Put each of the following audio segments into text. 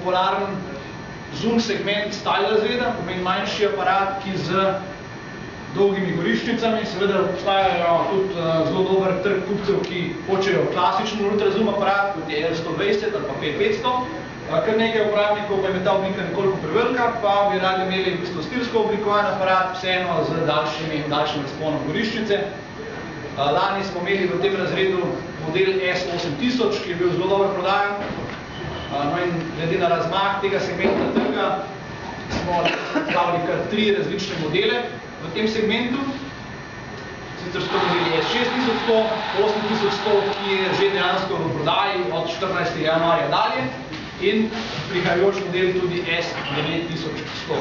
popularen zoom segment style razreda, pomeni manjši aparat, ki z dolgimi goriščnicami. Seveda obstajajo tudi zelo dober trg kupcev, ki hočejo klasičen ultrazoom aparat, kot je L120 ali pa 5500. Kar nekaj uporabnikov pa je ta oblika nekoliko prevelika, pa bi radi imeli stilsko oblikovan aparat, vseeno z daljšim razponom goriščnice. Lani smo imeli v tem razredu model S8000, ki je bil zelo dobro prodajan. No in glede na razmah tega segmenta trga smo predstavili kar 3 različne modele v tem segmentu. Sicer so modeli S6100, 8100, ki je že dejansko v prodaji od 14. januarja dalje, in prihajajoč model tudi S9100.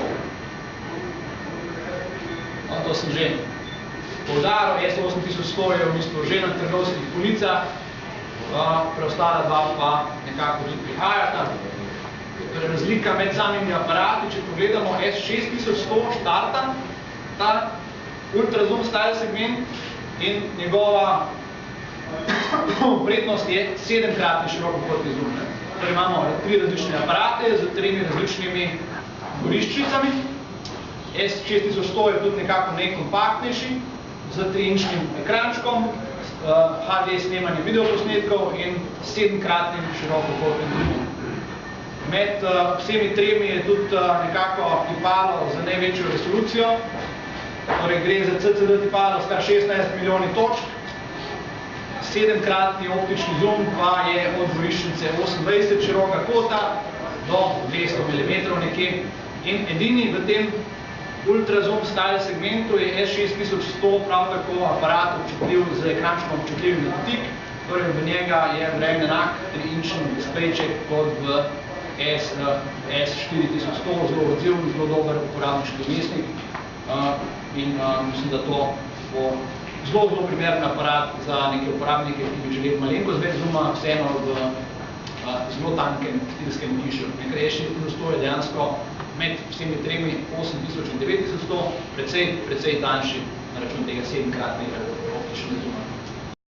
No, to sem že poudaril, S8100 je v bistvu že na trgovskih policah, preostala dva pa nekako tudi prihajata. Razlika med samimi aparati, če pogledamo S6100 štarta, ta ultrazoom style segment in njegova prednost je 7-kratni širokokotni zoom. Torej imamo 3 različne aparate z 3 različnimi goriščnicami. S6100 je tudi nekako najkompaktnejši, z 3-inčnim ekrančkom, HD snemanje videoposnetkov in 7-kratnim širokokotnim zoomom. Med vsemi tremi je tudi nekako tipalo za največjo resolucijo, torej gre za CCD tipalo s kar 16 milijoni točk, 7-kratni optični zoom pa je od goriščnice 28 široka kota do 200 mm nekje. In edini v tem ultrazoom style segmentu je S6100 prav tako aparat občutljiv z ekrančkom občutljivim na dotik, torej v njega je vremen enak 3-inčni displejček kot v S4100, zelo odziven, zelo dober uporabniški vmesnik in mislim, da to bo zelo primeren aparat za neke uporabnike, ki bi želeli malenkost več zooma, vseeno v zelo tankem stilskem mišlju. Nekaj S6100 je dejansko med vsemi tremi 8000 in 9100 precej tanjši na račun tega 7-kratnega optičnega zooma.